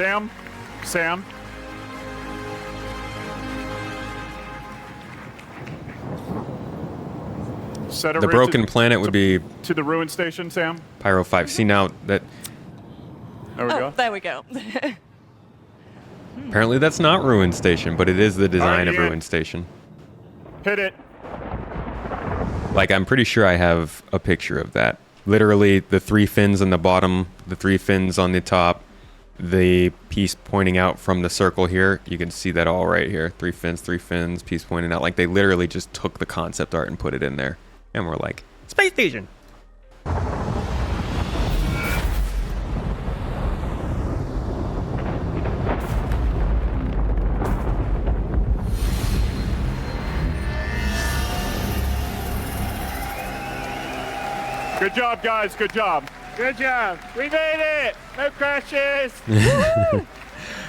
Sam. Set a The route broken planet would be to the ruin station, Sam. Pyro 5. See, now that There we Oh, go. there we go. apparently that's not Ruin Station, but it is the design of yeah. Ruin Station. Hit it. Like, I'm pretty sure I have a picture of that. Literally, the 3 fins on the bottom, the 3 fins on the top, the piece pointing out from the circle here. You can see that all right here. 3 fins, piece pointing out. Like, they literally just took the concept art and put it in there. And we're like, Space Station! Good job, guys. Good job. Good job. We made it. No crashes.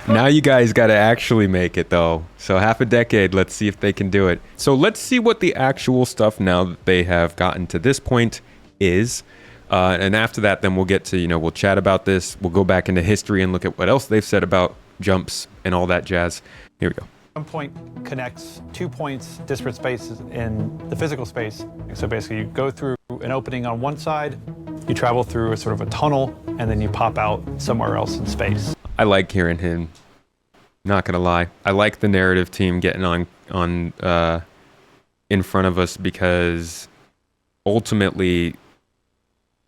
Now you guys got to actually make it, though. So half a decade, let's see if they can do it. So let's see what the actual stuff, now that they have gotten to this point, is. And after that, then we'll get to, we'll chat about this. We'll go back into history and look at what else they've said about jumps and all that jazz. Here we go. One point connects 2 points, disparate spaces in the physical space. So basically you go through an opening on one side, you travel through a sort of a tunnel, and then you pop out somewhere else in space. I like hearing him. Not gonna lie, I like the narrative team getting on in front of us, because ultimately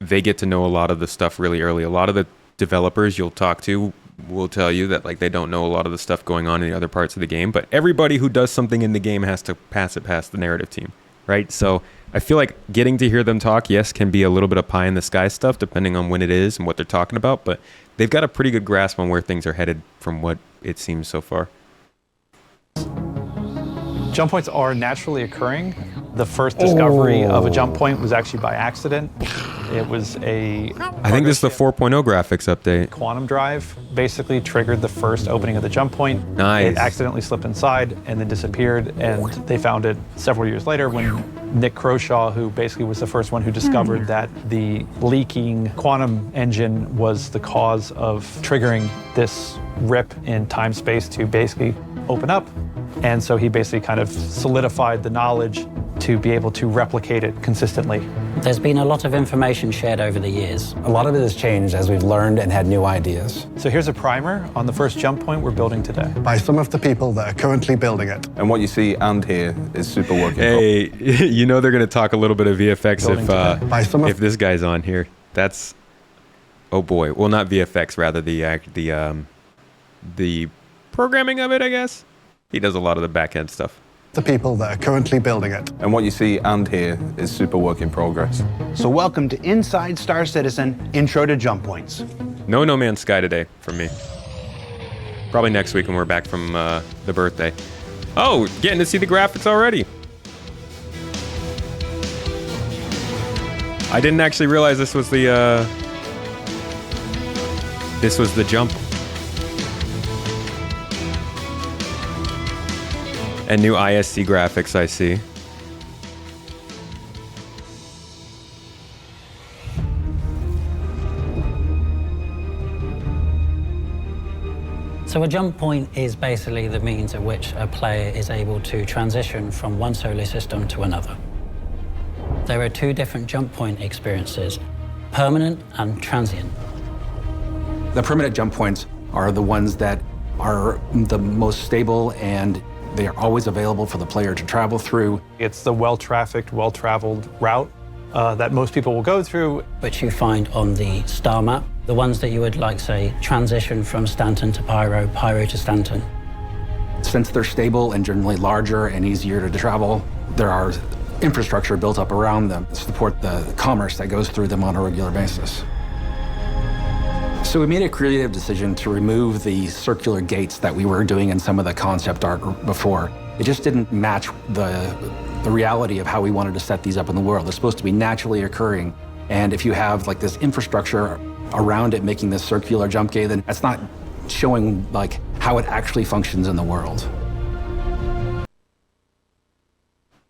they get to know a lot of the stuff really early. A lot of the developers you'll talk to will tell you that, like, they don't know a lot of the stuff going on in the other parts of the game, but everybody who does something in the game has to pass it past the narrative team, right? So I feel like getting to hear them talk, yes, can be a little bit of pie in the sky stuff depending on when it is and what they're talking about, but they've got a pretty good grasp on where things are headed from what it seems so far. Jump points are naturally occurring. The first discovery of a jump point was actually by accident. It was I think this is the 4.0 graphics update. quantum drive basically triggered the first opening of the jump point. Nice. It accidentally slipped inside and then disappeared, and they found it several years later when Nick Croshaw, who basically was the first one who discovered that the leaking quantum engine was the cause of triggering this rip in time-space to basically open up. And so he basically kind of solidified the knowledge to be able to replicate it consistently. There's been a lot of information shared over the years. A lot of it has changed as we've learned and had new ideas. So here's a primer on the first jump point we're building today. By some of the people that are currently building it. And what you see and hear is super working. Hey, they're going to talk a little bit of VFX if this guy's on here. That's, oh boy. Well, not VFX, rather the programming of it, I guess. He does a lot of the back end stuff. The people that are currently building it. And what you see and hear is super work in progress. So welcome to Inside Star Citizen Intro to Jump Points. No Man's Sky today from me. Probably next week when we're back from the birthday. Oh, getting to see the graphics already. I didn't actually realize this was the jump. And new ISC graphics, I see. So a jump point is basically the means at which a player is able to transition from one solar system to another. There are 2 different jump point experiences, permanent and transient. The permanent jump points are the ones that are the most stable, and they are always available for the player to travel through. It's the well-trafficked, well-traveled route that most people will go through. Which you find on the star map, the ones that you would like, say, transition from Stanton to Pyro, Pyro to Stanton. Since they're stable and generally larger and easier to travel, there are infrastructure built up around them to support the commerce that goes through them on a regular basis. So we made a creative decision to remove the circular gates that we were doing in some of the concept art before. It just didn't match the reality of how we wanted to set these up in the world. They're supposed to be naturally occurring. And if you have like this infrastructure around it making this circular jump gate, then that's not showing like how it actually functions in the world.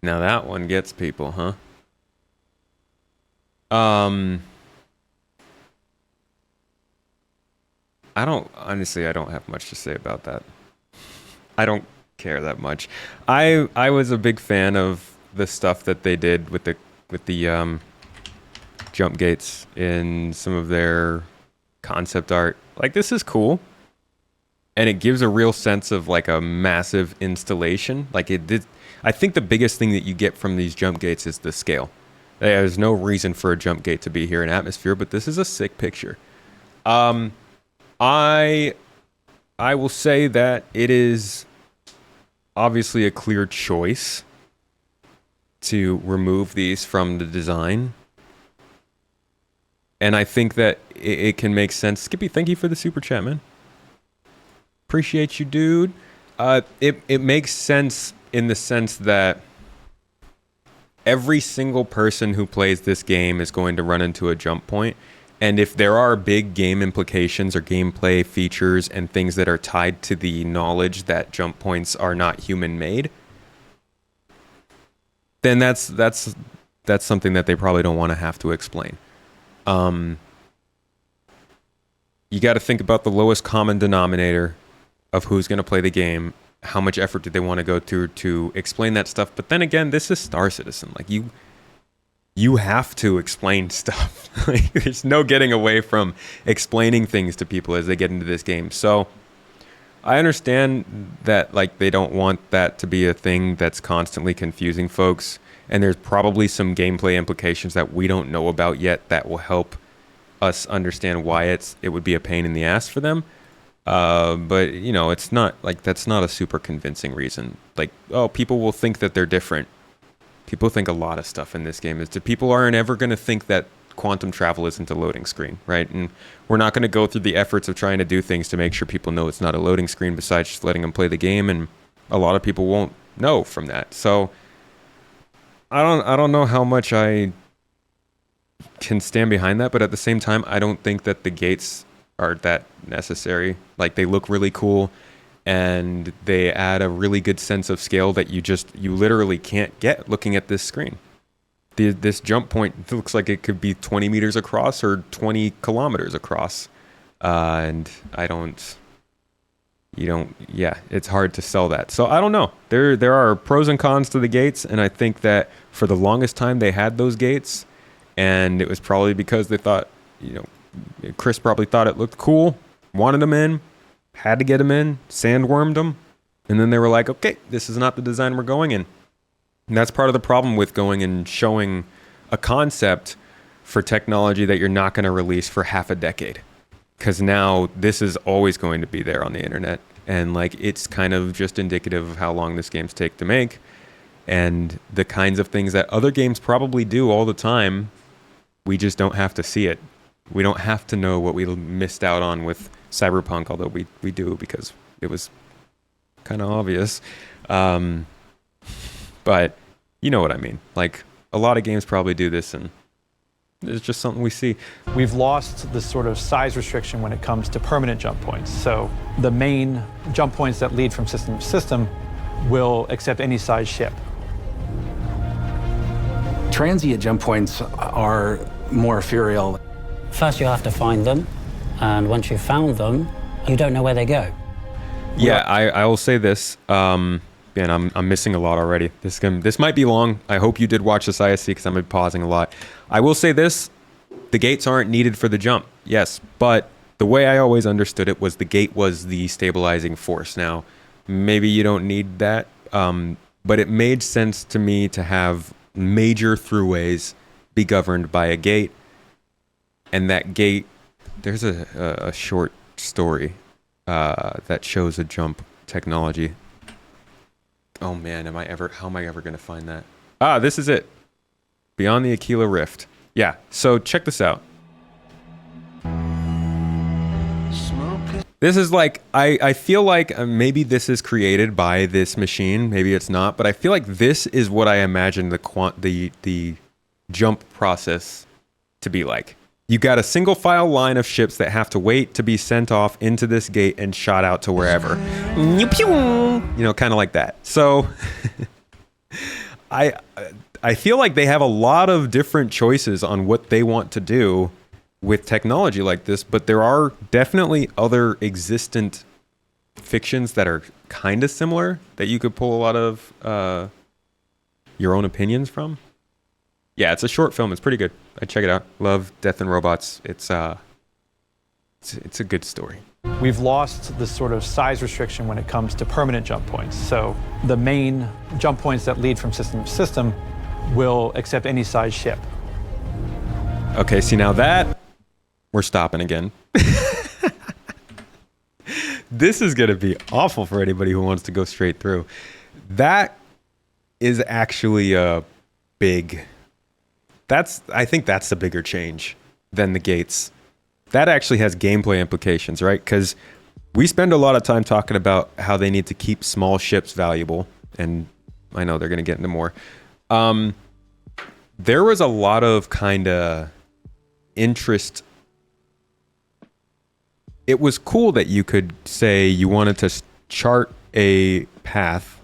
Now that one gets people, huh? I don't have much to say about that. I don't care that much. I was a big fan of the stuff that they did with the jump gates in some of their concept art. Like, this is cool. And it gives a real sense of like a massive installation. Like it did. I think the biggest thing that you get from these jump gates is the scale. There's no reason for a jump gate to be here in atmosphere, but this is a sick picture. I will say that it is obviously a clear choice to remove these from the design. And I think that it can make sense. Skippy, thank you for the super chat, man. Appreciate you, dude. It makes sense in the sense that every single person who plays this game is going to run into a jump point. And if there are big game implications or gameplay features and things that are tied to the knowledge that jump points are not human made, then that's something that they probably don't want to have to explain. You got to think about the lowest common denominator of who's going to play the game. How much effort do they want to go through to explain that stuff? But then again, this is Star Citizen. Like, you have to explain stuff. Like, there's no getting away from explaining things to people as they get into this game. So I understand that, like, they don't want that to be a thing that's constantly confusing folks. And there's probably some gameplay implications that we don't know about yet that will help us understand why it would be a pain in the ass for them. But you know, it's not like, that's not a super convincing reason. Like, oh, people will think that they're different. People think a lot of stuff in this game is that people aren't ever going to think that quantum travel isn't a loading screen, right? And we're not going to go through the efforts of trying to do things to make sure people know it's not a loading screen besides just letting them play the game. And a lot of people won't know from that. So I don't know how much I can stand behind that, but at the same time, I don't think that the gates are that necessary. Like, they look really cool and they add a really good sense of scale that you literally can't get looking at this screen. This jump point looks like it could be 20 meters across or 20 kilometers across. And it's hard to sell that. So I don't know. There are pros and cons to the gates, and I think that for the longest time they had those gates, and it was probably because they thought, Chris probably thought it looked cool, wanted them in, had to get them in, sandwormed them, and then they were like, okay, this is not the design we're going in. And that's part of the problem with going and showing a concept for technology that you're not going to release for half a decade. Because now this is always going to be there on the internet. And like, it's kind of just indicative of how long this games take to make. And the kinds of things that other games probably do all the time, we just don't have to see it. We don't have to know what we missed out on with Cyberpunk, although we do, because it was kind of obvious. But you know what I mean. Like, a lot of games probably do this, and it's just something we see. We've lost the sort of size restriction when it comes to permanent jump points. So the main jump points that lead from system to system will accept any size ship. Transient jump points are more ethereal. First, you have to find them, and once you've found them, you don't know where they go. Yeah, I will say this. Man, I'm missing a lot already. This might be long. I hope you did watch this ISC because I'm pausing a lot. I will say this: the gates aren't needed for the jump. Yes, but the way I always understood it was the gate was the stabilizing force. Now, maybe you don't need that, but it made sense to me to have major throughways be governed by a gate, and that gate. There's a short story that shows a jump technology. Oh man, how am I ever going to find that? Ah, this is it. Beyond the Aquila Rift. Yeah, so check this out. This is like, I feel like maybe this is created by this machine, maybe it's not, but I feel like this is what I imagine the jump process to be like. You got a single file line of ships that have to wait to be sent off into this gate and shot out to wherever. Kind of like that. So I feel like they have a lot of different choices on what they want to do with technology like this, but there are definitely other existent fictions that are kind of similar that you could pull a lot of your own opinions from. Yeah, it's a short film. It's pretty good. I check it out. Love Death and Robots. It's a good story. We've lost this sort of size restriction when it comes to permanent jump points. So the main jump points that lead from system to system will accept any size ship. Okay, see now that we're stopping again. This is going to be awful for anybody who wants to go straight through. That is actually a big... I think that's the bigger change than the gates. That actually has gameplay implications, right? Because we spend a lot of time talking about how they need to keep small ships valuable, and I know they're going to get into more. There was a lot of kind of interest. It was cool that you could say you wanted to chart a path.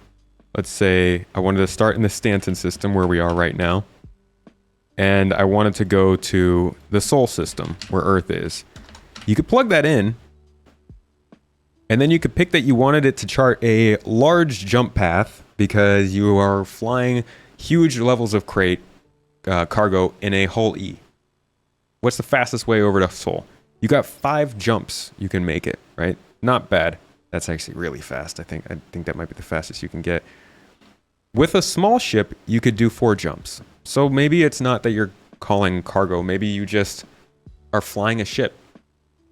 Let's say I wanted to start in the Stanton system where we are right now, and I wanted to go to the Sol system where Earth is. You could plug that in, and then you could pick that you wanted it to chart a large jump path because you are flying huge levels of cargo in a hull E. What's the fastest way over to Sol? You got 5 jumps you can make it, right? Not bad. That's actually really fast. I think that might be the fastest you can get. With a small ship, you could do 4 jumps. So maybe it's not that you're calling cargo. Maybe you just are flying a ship.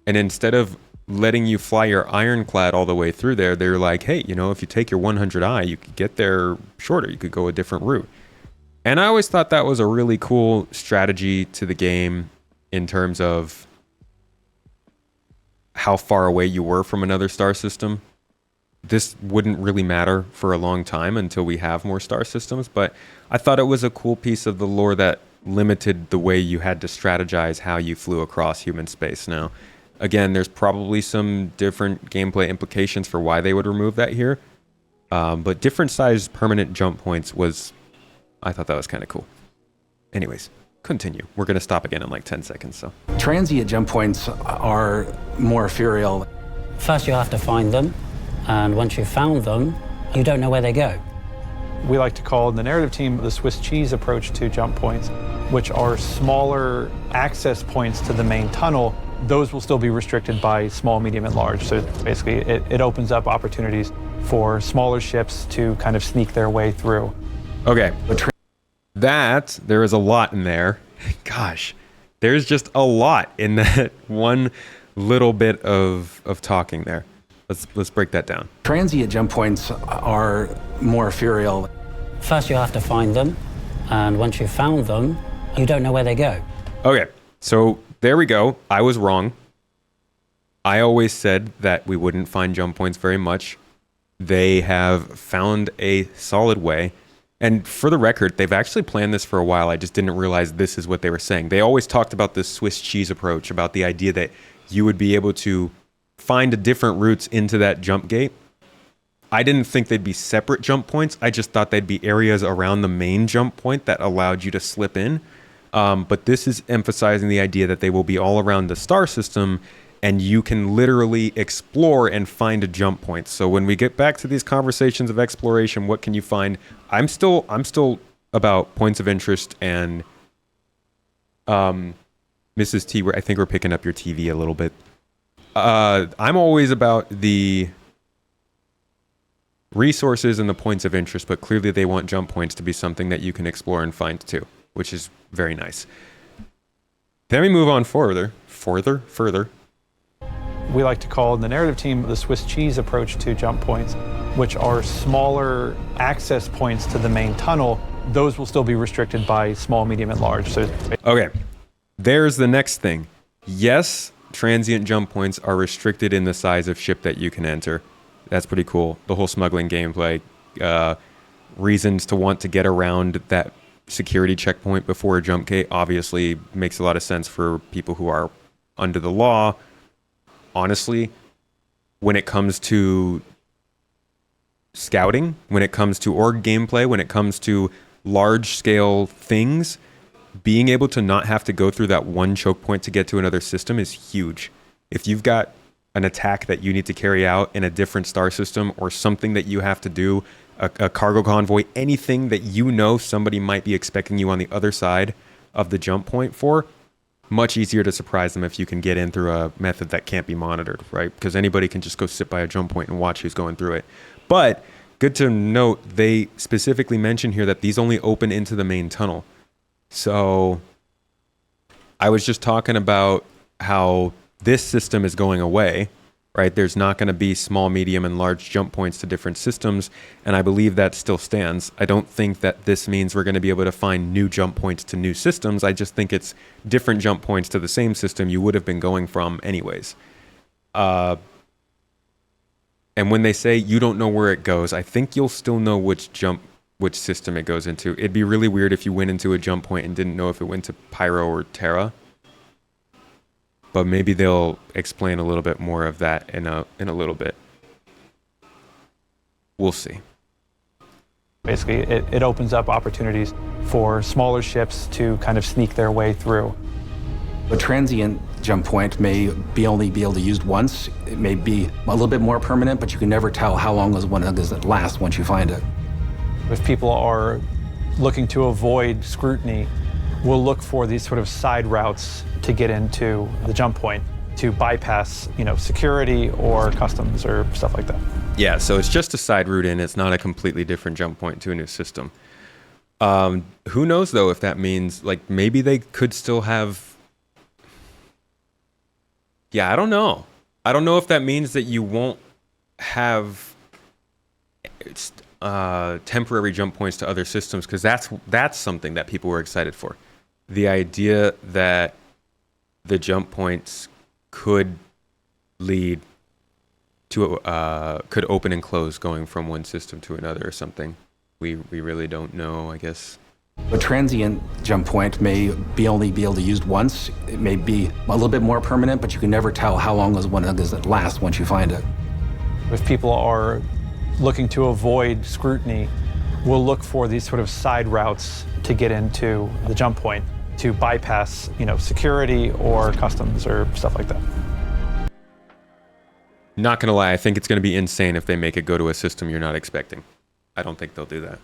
And instead of letting you fly your ironclad all the way through there, they're like, hey, if you take your 100i, you could get there shorter. You could go a different route. And I always thought that was a really cool strategy to the game in terms of how far away you were from another star system. This wouldn't really matter for a long time until we have more star systems, but I thought it was a cool piece of the lore that limited the way you had to strategize how you flew across human space. Now, again, there's probably some different gameplay implications for why they would remove that here, but different sized permanent jump points I thought that was kind of cool. Anyways, continue. We're going to stop again in like 10 seconds. So Transient jump points are more ethereal. First, you have to find them, and once you've found them, you don't know where they go. We like to call in the narrative team the Swiss cheese approach to jump points, which are smaller access points to the main tunnel. Those will still be restricted by small, medium, and large. So basically, it opens up opportunities for smaller ships to kind of sneak their way through. Okay. There is a lot in there. Gosh, there's just a lot in that one little bit of talking there. Let's break that down. Transient jump points are more ethereal. First, you have to find them, and once you've found them, you don't know where they go. Okay, so there we go. I was wrong. I always said that we wouldn't find jump points very much. They have found a solid way. And for the record, they've actually planned this for a while. I just didn't realize this is what they were saying. They always talked about this Swiss cheese approach, about the idea that you would be able to find different routes into that jump gate. I didn't think they'd be separate jump points. I just thought they'd be areas around the main jump point that allowed you to slip in. But this is emphasizing the idea that they will be all around the star system, and you can literally explore and find a jump point. So when we get back to these conversations of exploration, what can you find? I'm still about points of interest and Mrs. T, I think we're picking up your TV a little bit. I'm always about the resources and the points of interest, but clearly they want jump points to be something that you can explore and find too, which is very nice. Then we move on further. We like to call in the narrative team the Swiss cheese approach to jump points, which are smaller access points to the main tunnel. Those will still be restricted by small, medium, and large. So, okay, there's the next thing. Yes, transient jump points are restricted in the size of ship that you can enter. That's pretty cool. The whole smuggling gameplay, reasons to want to get around that security checkpoint before a jump gate obviously makes a lot of sense for people who are under the law. Honestly, when it comes to scouting, when it comes to org gameplay, when it comes to large-scale things, being able to not have to go through that one choke point to get to another system is huge. If you've got an attack that you need to carry out in a different star system, or something that you have to do, a cargo convoy, anything that you know somebody might be expecting you on the other side of the jump point for, much easier to surprise them if you can get in through a method that can't be monitored, right? Because anybody can just go sit by a jump point and watch who's going through it. But good to note, they specifically mention here that these only open into the main tunnel. So I was just talking about how this system is going away, right? There's not going to be small, medium, and large jump points to different systems, and I believe that still stands. I don't think that this means we're going to be able to find new jump points to new systems. I just think it's different jump points to the same system you would have been going from anyways. And when they say you don't know where it goes, I think you'll still know which system it goes into. It'd be really weird if you went into a jump point and didn't know if it went to Pyro or Terra. But maybe they'll explain a little bit more of that in a little bit. We'll see. Basically, it opens up opportunities for smaller ships to kind of sneak their way through. A transient jump point may only be able to be used once. It may be a little bit more permanent, but you can never tell how long does it last once you find it. If people are looking to avoid scrutiny, we'll look for these sort of side routes to get into the jump point to bypass, security or customs or stuff like that. Yeah, so it's just a side route in. It's not a completely different jump point to a new system. Who knows, though, if that means, maybe they could still have... Yeah, I don't know. I don't know if that means that you won't have temporary jump points to other systems, because that's something that people were excited for. The idea that the jump points could lead to could open and close going from one system to another or something. We really don't know, I guess. A transient jump point may only be able to be used once. It may be a little bit more permanent, but you can never tell how long does it last once you find it. If people are looking to avoid scrutiny, we'll look for these sort of side routes to get into the jump point to bypass, security or customs or stuff like that. Not gonna lie, I think it's gonna be insane if they make it go to a system you're not expecting. I don't think they'll do that.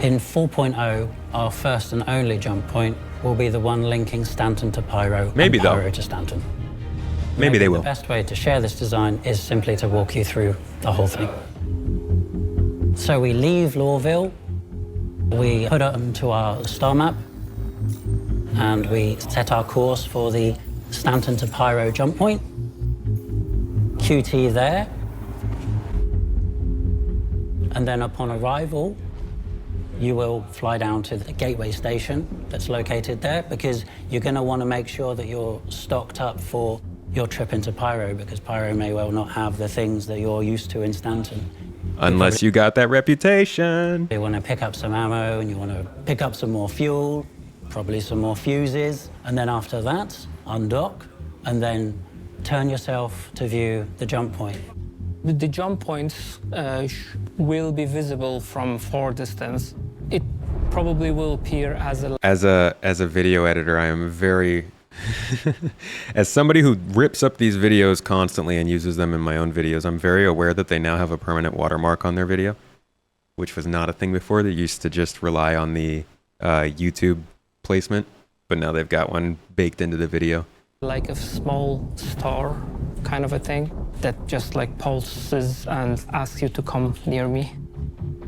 In 4.0, our first and only jump point will be the one linking Stanton to Pyro Maybe and Pyro though. to Stanton. Maybe they will. The best way to share this design is simply to walk you through the whole thing. So we leave Lorville, we put it onto our star map, and we set our course for the Stanton to Pyro jump point. QT there. And then upon arrival, you will fly down to the gateway station that's located there, because you're going to want to make sure that you're stocked up for your trip into Pyro, because Pyro may well not have the things that you're used to in Stanton. Unless you got that reputation. You want to pick up some ammo and you want to pick up some more fuel, probably some more fuses, and then after that, undock, and then turn yourself to view the jump point. The jump points will be visible from far distance. It probably will appear as a video editor, I am very as somebody who rips up these videos constantly and uses them in my own videos, I'm very aware that they now have a permanent watermark on their video, which was not a thing before. They used to just rely on the YouTube placement, but now they've got one baked into the video. like a small star kind of a thing that just pulses and asks you to come near me.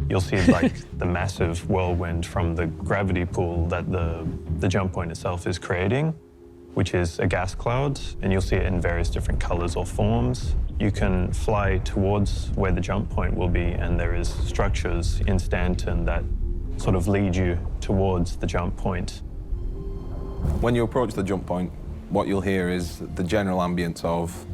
You'll see the massive whirlwind from the gravity pool that the jump point itself is creating, which is a gas cloud, and you'll see it in various different colors or forms. You can fly towards where the jump point will be, and there is structures in Stanton that sort of lead you towards the jump point. When you approach the jump point, what you'll hear is the general ambience of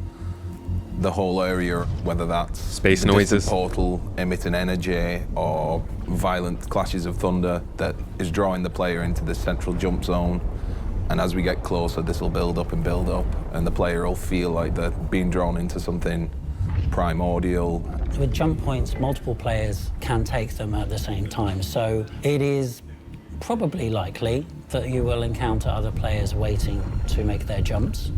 the whole area, whether that's space the noises, portal emitting energy, or violent clashes of thunder that is drawing the player into the central jump zone. And as we get closer, this will build up, and the player will feel like they're being drawn into something primordial. With jump points, multiple players can take them at the same time. So it is probably likely that you will encounter other players waiting to make their jumps.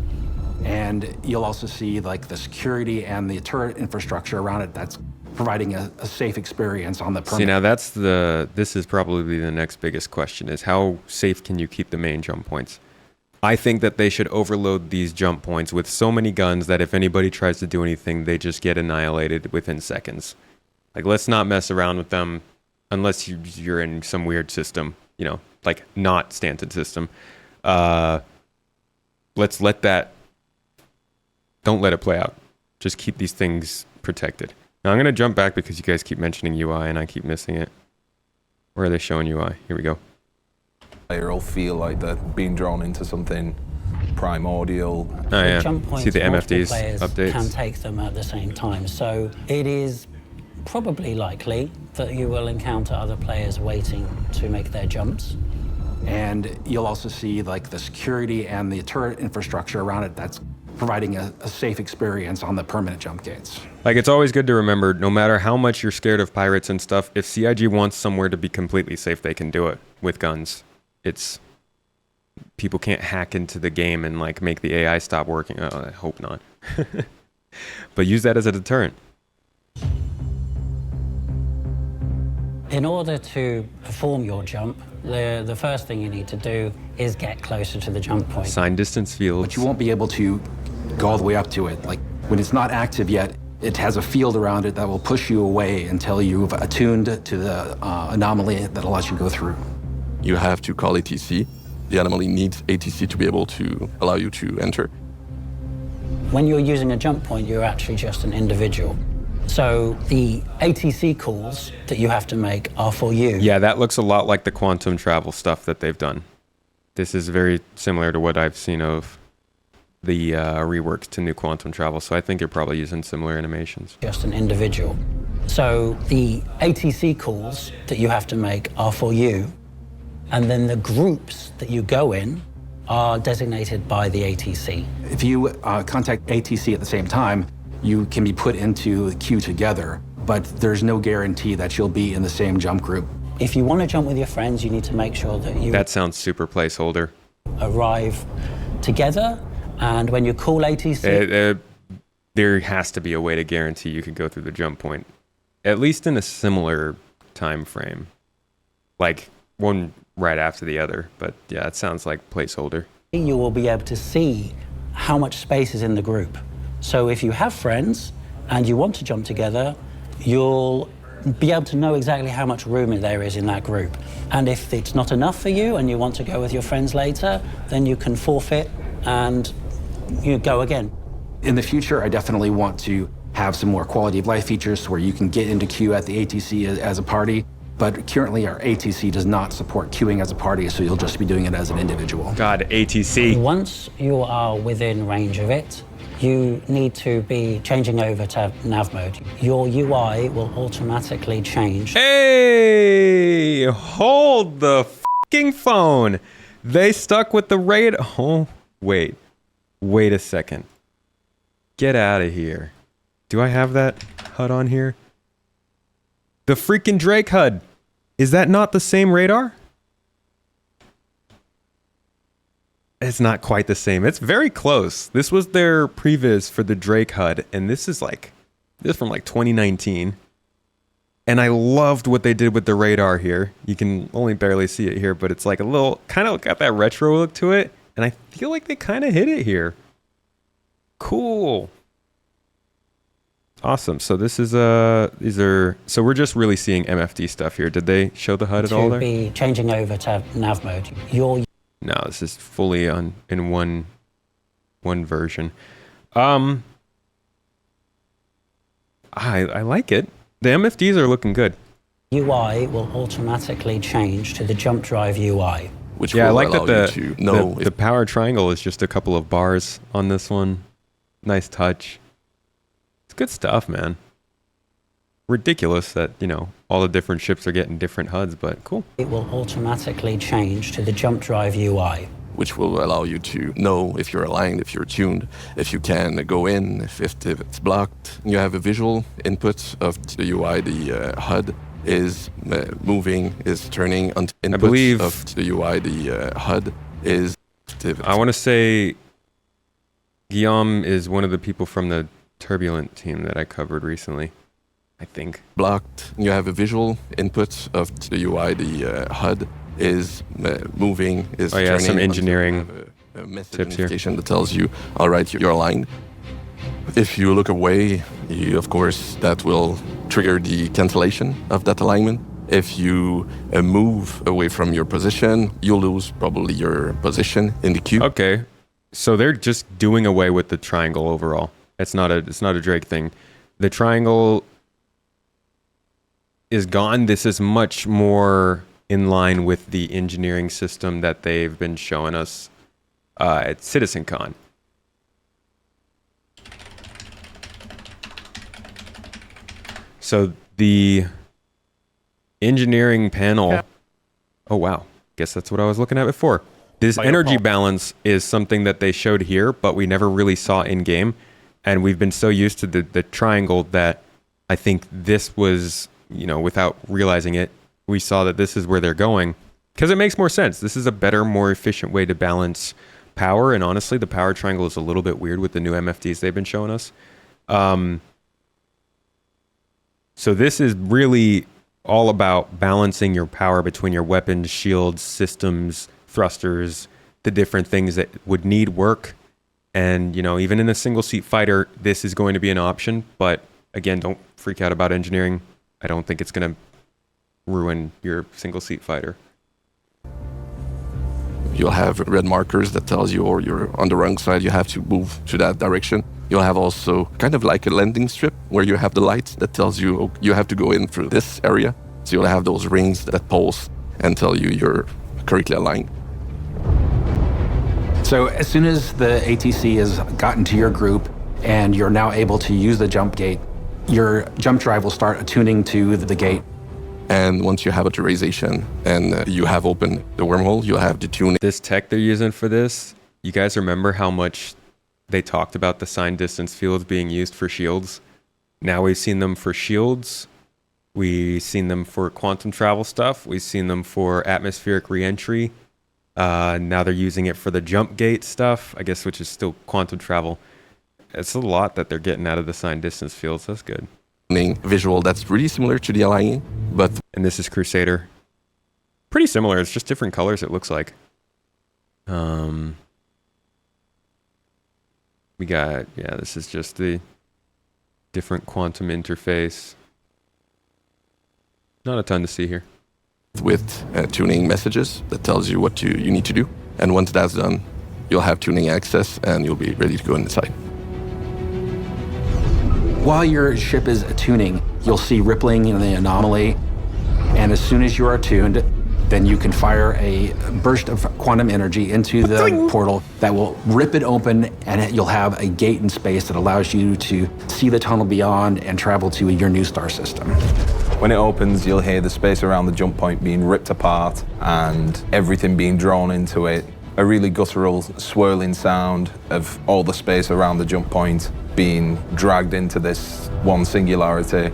And you'll also see like the security and the turret infrastructure around it that's providing a safe experience on the permit. See, now this is probably the next biggest question, is how safe can you keep the main jump points? I think that they should overload these jump points with so many guns that if anybody tries to do anything, they just get annihilated within seconds. Like, let's not mess around with them unless you're in some weird system, you know, like not Stanton system. Let's let that, don't let it play out. Just keep these things protected. Now I'm going to jump back because you guys keep mentioning UI and I keep missing it. Where are they showing UI? Here we go. Player will feel like they're being drawn into something primordial. Oh yeah, Jump points, see the multiple MFDs players updates. can take them at the same time. So it is probably likely that you will encounter other players waiting to make their jumps. And you'll also see like the security and the turret infrastructure around it that's providing a safe experience on the permanent jump gates. Like, it's always good to remember, no matter how much you're scared of pirates and stuff, if CIG wants somewhere to be completely safe, they can do it with guns. It's, people can't hack into the game and like make the AI stop working. Oh, I hope not. But use that as a deterrent. In order to perform your jump, the first thing you need to do is get closer to the jump point. Assign distance fields. But you won't be able to go all the way up to it. Like when it's not active yet, it has a field around it that will push you away until you've attuned to the anomaly that allows you to go through. You have to call ATC. The anomaly needs ATC to be able to allow you to enter. When you're using a jump point, you're actually just an individual. So the ATC calls that you have to make are for you. Yeah, that looks a lot like the quantum travel stuff that they've done. This is very similar to what I've seen of the reworks to new quantum travel, so I think you're probably using similar animations. Just an individual. So the ATC calls that you have to make are for you, and then the groups that you go in are designated by the ATC. If you contact ATC at the same time, you can be put into the queue together, but there's no guarantee that you'll be in the same jump group. If you want to jump with your friends, you need to make sure that you That sounds super placeholder. arrive together, and when you call ATC... There has to be a way to guarantee you could go through the jump point, at least in a similar time frame. Like one right after the other, but yeah, it sounds like placeholder. You will be able to see how much space is in the group. So if you have friends and you want to jump together, you'll be able to know exactly how much room there is in that group. And if it's not enough for you and you want to go with your friends later, then you can forfeit and you go again. In the future, I definitely want to have some more quality of life features where you can get into queue at the ATC as a party. But currently our ATC does not support queuing as a party, so you'll just be doing it as an individual. God, ATC. Once you are within range of it, you need to be changing over to nav mode. Your UI will automatically change. Hey, hold the fucking phone. They stuck with the raid. Oh, wait a second. Get out of here. Do I have that HUD on here? The freaking Drake HUD. Is that not the same radar? It's not quite the same. It's very close. This was their previs for the Drake HUD, and this is from like 2019. And I loved what they did with the radar here. You can only barely see it here, but it's like a little, kind of got that retro look to it. And I feel like they kind of hit it here. Cool. Awesome. So this is so we're just really seeing MFD stuff here. Did they show the HUD at all there? To be changing over to nav mode. No, this is fully in one version. I like it. The MFDs are looking good. UI will automatically change to the jump drive UI. Which yeah, will I like allow that you to know the power triangle is just a couple of bars on this one. Nice touch. It's good stuff, man. Ridiculous that, all the different ships are getting different HUDs, but cool. It will automatically change to the jump drive UI. which will allow you to know if you're aligned, if you're tuned, if you can go in, if it's blocked. You have a visual input of the UI, the HUD, is moving, is turning until inputs believe- of the UI, the HUD is active. I want to say Guillaume is one of the people from the Turbulent team that I covered recently, I think. Blocked. You have a visual input of the UI, the HUD is moving, is turning. Some engineering until you have a message tips here. notification that tells you, all right, you're aligned. If you look away, of course, that will trigger the cancellation of that alignment. If you move away from your position, you'll lose probably your position in the queue. Okay, so they're just doing away with the triangle overall. It's not a Drake thing. The triangle is gone. This is much more in line with the engineering system that they've been showing us at CitizenCon. So the engineering panel, oh wow, guess that's what I was looking at before. This energy balance is something that they showed here, but we never really saw in game. And we've been so used to the triangle that I think this was, without realizing it, we saw that this is where they're going. Because it makes more sense. This is a better, more efficient way to balance power. And honestly, the power triangle is a little bit weird with the new MFDs they've been showing us. So this is really all about balancing your power between your weapons, shields, systems, thrusters, the different things that would need work. And, even in a single seat fighter, this is going to be an option. But again, don't freak out about engineering. I don't think it's going to ruin your single seat fighter. You'll have red markers that tells you, or you're on the wrong side, you have to move to that direction. You'll have also kind of like a landing strip where you have the lights that tells you you have to go in through this area. So you'll have those rings that pulse and tell you you're correctly aligned. So as soon as the ATC has gotten to your group and you're now able to use the jump gate, your jump drive will start attuning to the gate. And once you have authorization and you have opened the wormhole, you'll have the tuning. This tech they're using for this, you guys remember how much they talked about the sign distance fields being used for shields? Now we've seen them for shields. We've seen them for quantum travel stuff. We've seen them for atmospheric reentry. Now they're using it for the jump gate stuff, I guess, which is still quantum travel. It's a lot that they're getting out of the sign distance fields. That's good. Visual that's really similar to the aligning, but... And this is Crusader. Pretty similar. It's just different colors, it looks like. We got, this is just the different quantum interface. Not a ton to see here. With tuning messages that tells you what you need to do. And once that's done, you'll have tuning access and you'll be ready to go inside. While your ship is attuning, you'll see rippling in the anomaly. And as soon as you are tuned, then you can fire a burst of quantum energy into the portal that will rip it open, and you'll have a gate in space that allows you to see the tunnel beyond and travel to your new star system. When it opens, you'll hear the space around the jump point being ripped apart and everything being drawn into it. A really guttural, swirling sound of all the space around the jump point being dragged into this one singularity.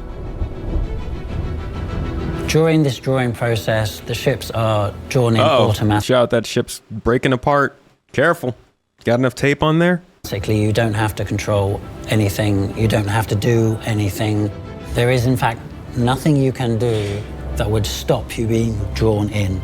During this drawing process, the ships are drawn in automatically. Shout, that ship's breaking apart. Careful. Got enough tape on there? Basically, you don't have to control anything. You don't have to do anything. There is, in fact, nothing you can do that would stop you being drawn in.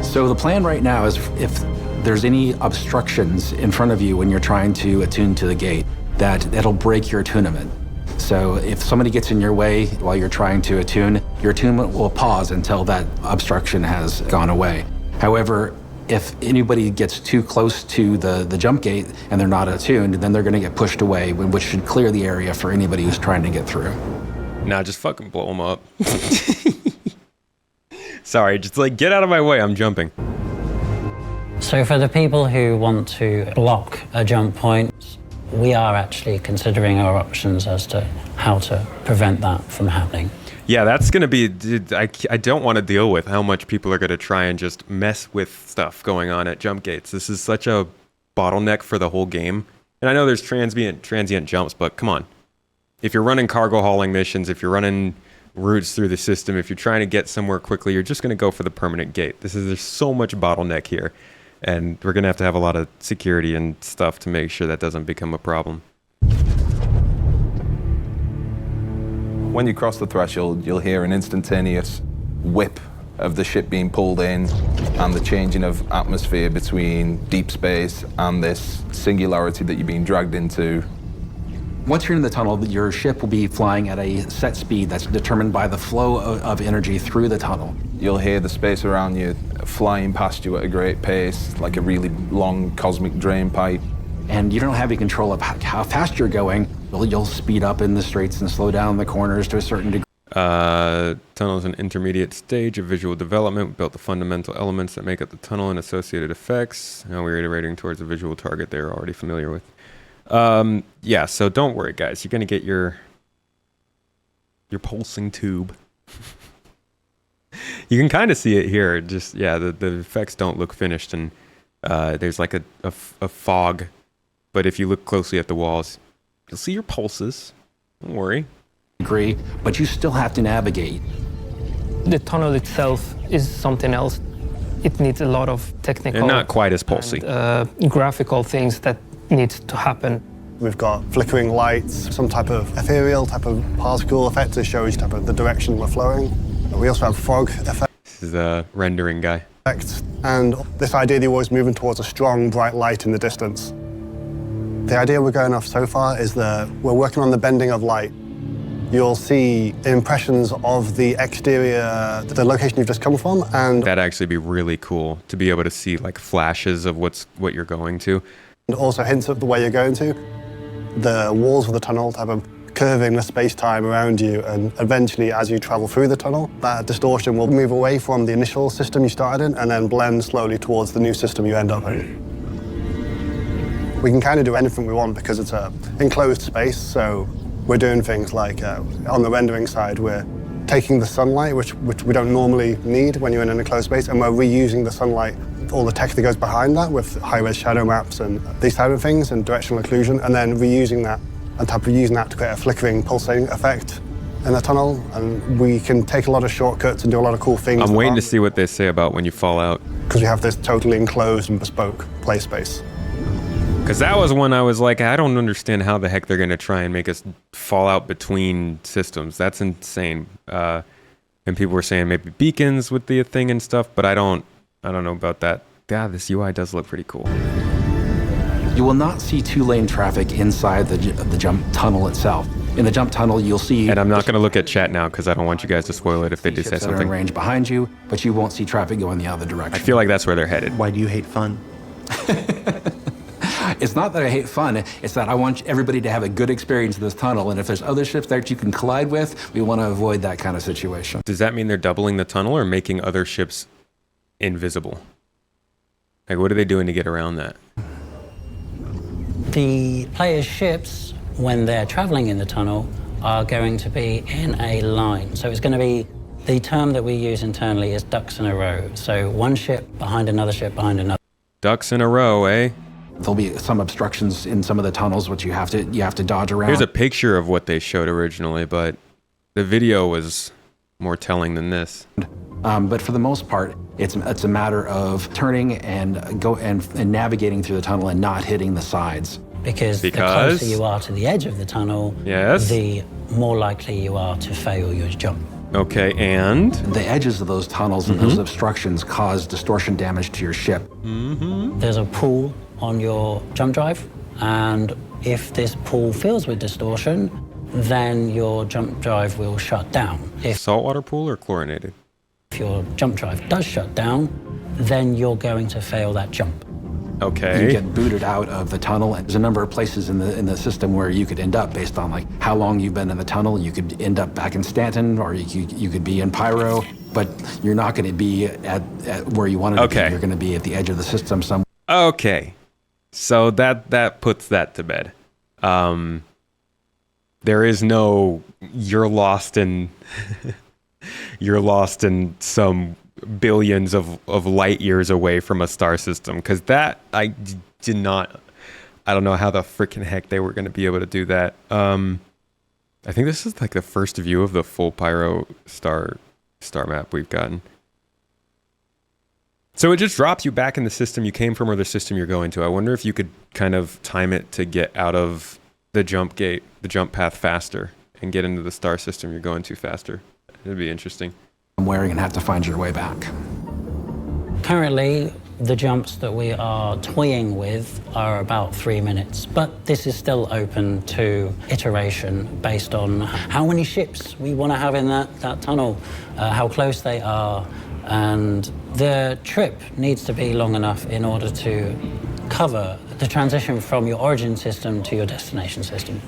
So the plan right now is if there's any obstructions in front of you when you're trying to attune to the gate, that'll break your attunement. So if somebody gets in your way while you're trying to attune, your attunement will pause until that obstruction has gone away. However, if anybody gets too close to the jump gate and they're not attuned, then they're going to get pushed away, which should clear the area for anybody who's trying to get through. Nah, just fucking blow them up. Sorry, just get out of my way, I'm jumping. So for the people who want to block a jump point, we are actually considering our options as to how to prevent that from happening. Yeah, that's going to be... I don't want to deal with how much people are going to try and just mess with stuff going on at jump gates. This is such a bottleneck for the whole game. And I know there's transient jumps, but come on. if you're running cargo hauling missions, if you're running routes through the system, if you're trying to get somewhere quickly, you're just going to go for the permanent gate. There's so much bottleneck here, and we're going to have a lot of security and stuff to make sure that doesn't become a problem. When you cross the threshold, you'll hear an instantaneous whip of the ship being pulled in and the changing of atmosphere between deep space and this singularity that you're being dragged into. Once you're in the tunnel, your ship will be flying at a set speed that's determined by the flow of energy through the tunnel. You'll hear the space around you flying past you at a great pace, like a really long cosmic drain pipe. And you don't have any control of how fast you're going. You'll speed up in the straights and slow down the corners to a certain degree. Tunnel is an intermediate stage of visual development. We built the fundamental elements that make up the tunnel and associated effects. Now we're iterating towards a visual target they're already familiar with. Yeah, so don't worry, guys. You're going to get your pulsing tube. You can kind of see it here. Just, yeah, the effects don't look finished, and there's like a fog. But if you look closely at the walls, you'll see your pulses. Don't worry. Agree, but you still have to navigate. The tunnel itself is something else. It needs a lot of technical and not quite as pulsy. And, graphical things that needs to happen. We've got flickering lights, some type of ethereal type of particle effect to show you type of the direction we're flowing. We also have fog effect. This is a rendering guy. And this idea that you're always moving towards a strong, bright light in the distance. The idea we're going off so far is that we're working on the bending of light. You'll see impressions of the exterior, the location you've just come from, and that'd actually be really cool to be able to see like flashes of what you're going to. And also hints at the way you're going to. The walls of the tunnel have a curving the space-time around you, and eventually as you travel through the tunnel, that distortion will move away from the initial system you started in and then blend slowly towards the new system you end up in. We can kind of do anything we want because it's an enclosed space, so we're doing things like, on the rendering side, we're taking the sunlight, which we don't normally need when you're in an enclosed space, and we're reusing the sunlight, all the tech that goes behind that with high-res shadow maps and these type of things and directional occlusion, and then reusing that and using that to create a flickering, pulsating effect in the tunnel. And we can take a lot of shortcuts and do a lot of cool things. I'm waiting to see what they say about when you fall out. Because we have this totally enclosed and bespoke play space. Because that was one I was like, I don't understand how the heck they're going to try and make us fall out between systems. That's insane. And people were saying maybe beacons would be a thing and stuff, but I don't know about that. God, this UI does look pretty cool. You will not see two-lane traffic inside the jump tunnel itself. In the jump tunnel, you'll see... And I'm not going to look at chat now because I don't want you guys to spoil it if they do say something. In range behind you, but you won't see traffic going the other direction. I feel like that's where they're headed. Why do you hate fun? It's not that I hate fun, it's that I want everybody to have a good experience in this tunnel, and if there's other ships there that you can collide with, we want to avoid that kind of situation. Does that mean they're doubling the tunnel or making other ships invisible? Like, what are they doing to get around that? The players' ships, when they're traveling in the tunnel, are going to be in a line. So it's going to be, the term that we use internally is ducks in a row. So one ship behind another ship behind another. Ducks in a row, eh? There'll be some obstructions in some of the tunnels, which you have to dodge around. Here's a picture of what they showed originally, but the video was more telling than this. But for the most part, it's a matter of turning and navigating through the tunnel and not hitting the sides. Because the closer you are to the edge of the tunnel, yes, the more likely you are to fail your jump. Okay, and? The edges of those tunnels and those obstructions cause distortion damage to your ship. There's a pool on your jump drive, and if this pool fills with distortion, then your jump drive will shut down. If saltwater pool or chlorinated? If your jump drive does shut down, then you're going to fail that jump. Okay. You get booted out of the tunnel. There's a number of places in the system where you could end up based on like how long you've been in the tunnel. You could end up back in Stanton, or you could be in Pyro, but you're not going to be at where you wanted to be. You're going to be at the edge of the system somewhere. Okay, so that puts that to bed. There is no you're lost in some billions of light years away from a star system, because that I don't know how the freaking heck they were going to be able to do that. I think this is like the first view of the full Pyro star map we've gotten. So it just drops you back in the system you came from or the system you're going to. I wonder if you could kind of time it to get out of the jump gate, the jump path faster and get into the star system you're going to faster. It'd be interesting. Where you're going to have to find your way back. Currently, the jumps that we are toying with are about 3 minutes, but this is still open to iteration based on how many ships we want to have in that tunnel, how close they are, and the trip needs to be long enough in order to cover the transition from your origin system to your destination system.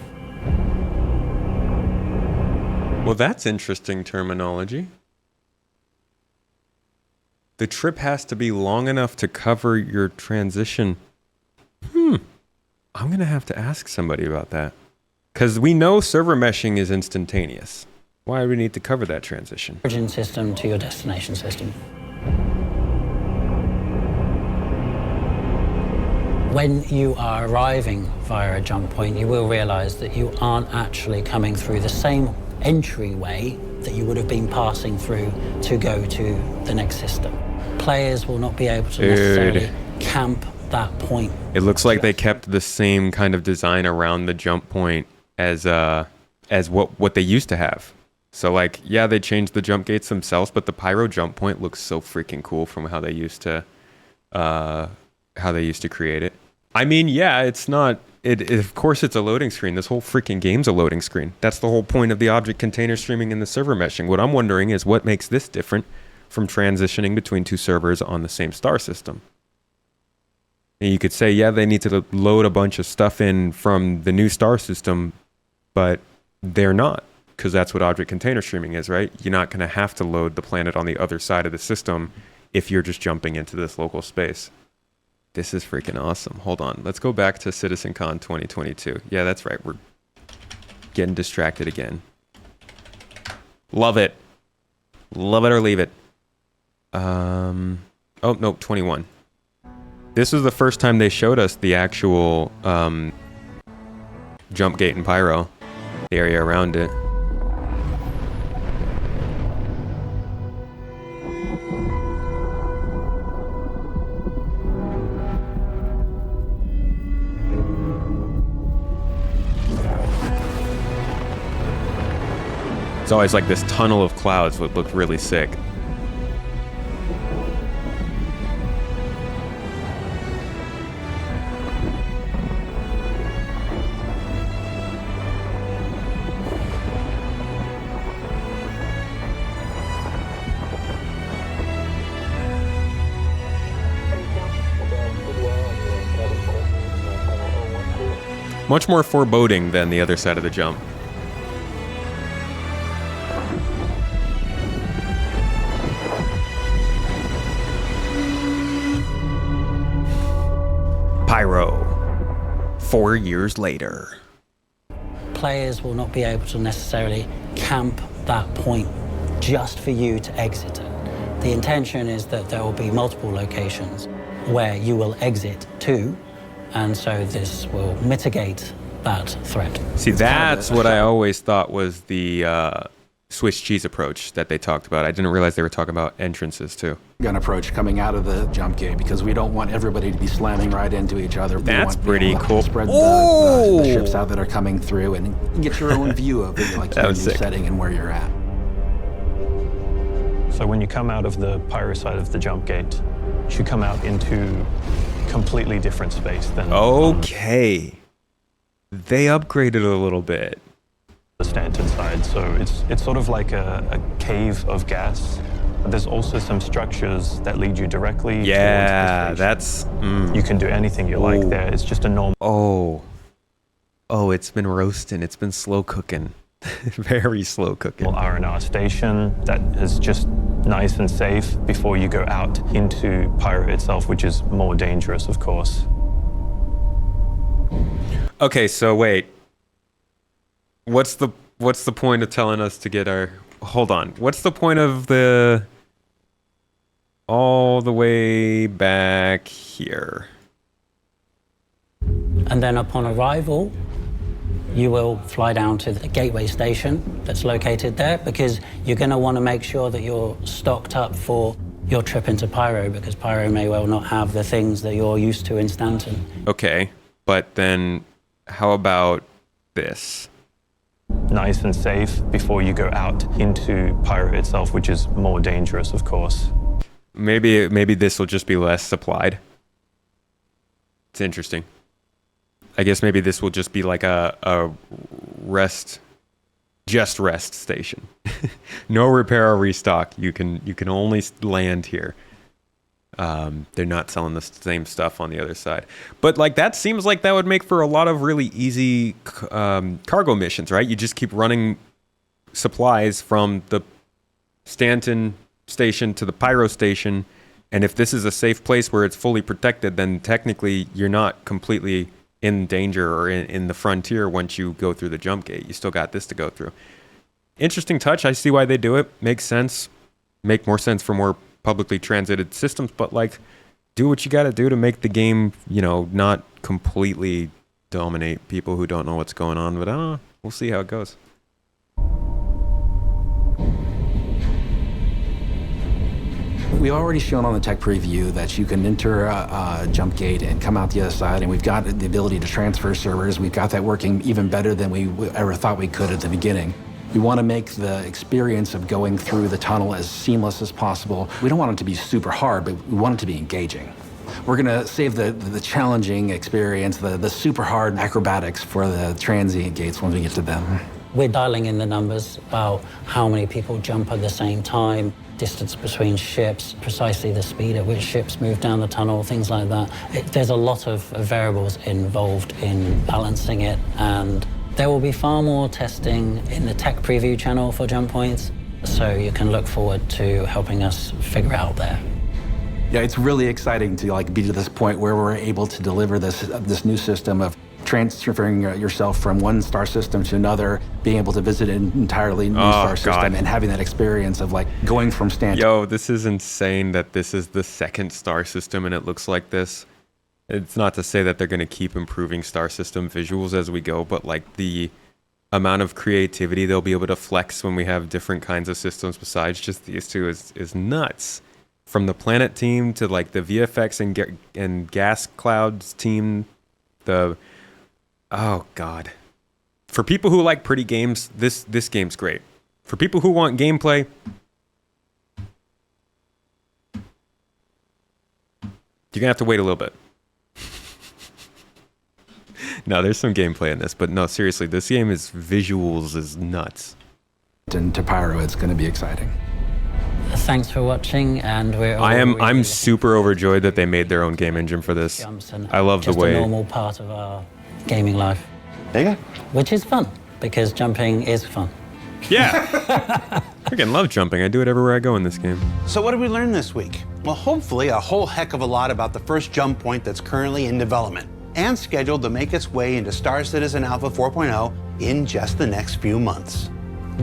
Well, that's interesting terminology. The trip has to be long enough to cover your transition. I'm going to have to ask somebody about that. Because we know server meshing is instantaneous. Why do we need to cover that transition? Origin system to your destination system. When you are arriving via a jump point, you will realize that you aren't actually coming through the same entryway that you would have been passing through to go to the next system. Players will not be able to necessarily camp that point. It looks like they kept the same kind of design around the jump point as what they used to have. So like, yeah, they changed the jump gates themselves, but the Pyro jump point looks so freaking cool from how they used to create it. I mean, yeah, it's not. Of course, it's a loading screen. This whole freaking game's a loading screen. That's the whole point of the object container streaming and the server meshing. What I'm wondering is what makes this different from transitioning between two servers on the same star system. And you could say, yeah, they need to load a bunch of stuff in from the new star system, but they're not, because that's what object container streaming is, right? You're not going to have to load the planet on the other side of the system if you're just jumping into this local space. This is freaking awesome. Hold on. Let's go back to CitizenCon 2022. Yeah, that's right. We're getting distracted again. Love it. Love it or leave it. Oh, no, 21. This was the first time they showed us the actual jump gate and Pyro, the area around it. It's always like this tunnel of clouds would look really sick. Much more foreboding than the other side of the jump. Pyro, 4 years later. Players will not be able to necessarily camp that point just for you to exit it. The intention is that there will be multiple locations where you will exit to, and so this will mitigate that threat. See, that's what I always thought was the Swiss cheese approach that they talked about. I didn't realize they were talking about entrances too. Gun approach coming out of the jump gate because we don't want everybody to be slamming right into each other. That's pretty cool. Spread the ships out that are coming through and get your own view of it, like your new setting and where you're at. So when you come out of the Pyro side of the jump gate, you should come out into completely different space than... Okay. They upgraded a little bit. The Stanton side, so it's sort of like a cave of gas. But there's also some structures that lead you directly towards the station. That's... You can do anything you like there. It's just a normal... Oh, it's been roasting. It's been slow cooking. Very slow cooking. R&R station that is just nice and safe before you go out into Pyro itself, which is more dangerous, of course. Okay, so wait. What's the point of telling us to get our... Hold on. What's the point of the... all the way back here? And then upon arrival, you will fly down to the gateway station that's located there, because you're going to want to make sure that you're stocked up for your trip into Pyro, because Pyro may well not have the things that you're used to in Stanton. Okay, but then how about this? Nice and safe before you go out into Pyro itself, which is more dangerous, of course. Maybe this will just be less supplied. It's interesting. I guess maybe this will just be like a rest station. No repair or restock. You can only land here. They're not selling the same stuff on the other side. But like that seems like that would make for a lot of really easy cargo missions, right? You just keep running supplies from the Stanton station to the Pyro station, and if this is a safe place where it's fully protected, then technically you're not completely in danger or in the frontier once you go through the jump gate. You still got this to go through. Interesting touch. I see why they do it. Makes sense. Make more sense for more publicly transited systems, but like, do what you got to do to make the game, not completely dominate people who don't know what's going on. But I don't know. We'll see how it goes. We've already shown on the tech preview that you can enter a jump gate and come out the other side, and we've got the ability to transfer servers. We've got that working even better than we ever thought we could at the beginning. We want to make the experience of going through the tunnel as seamless as possible. We don't want it to be super hard, but we want it to be engaging. We're going to save the challenging experience, the super hard acrobatics for the transient gates when we get to them. We're dialing in the numbers about how many people jump at the same time, distance between ships, precisely the speed at which ships move down the tunnel, things like that. There's a lot of variables involved in balancing it, and there will be far more testing in the tech preview channel for jump points, so you can look forward to helping us figure out there. Yeah, it's really exciting to be to this point where we're able to deliver this new system of transferring yourself from one star system to another, being able to visit an entirely new star system, and having that experience of going from Stanton. Yo, this is insane that this is the second star system and it looks like this. It's not to say that they're going to keep improving star system visuals as we go, but the amount of creativity they'll be able to flex when we have different kinds of systems besides just these two is nuts. From the planet team to the VFX and gas clouds team, oh god. For people who like pretty games, this game's great. For people who want gameplay, you're gonna have to wait a little bit. No, there's some gameplay in this, but no, seriously, this game visuals is nuts. And to Pyro, it's going to be exciting. Thanks for watching, and I'm super overjoyed that they made their own game engine for this. I love the way. Just a normal part of our gaming life. There you go. Which is fun, because jumping is fun. Yeah. Freaking love jumping. I do it everywhere I go in this game. So what did we learn this week? Well, hopefully a whole heck of a lot about the first jump point that's currently in development and scheduled to make its way into Star Citizen Alpha 4.0 in just the next few months.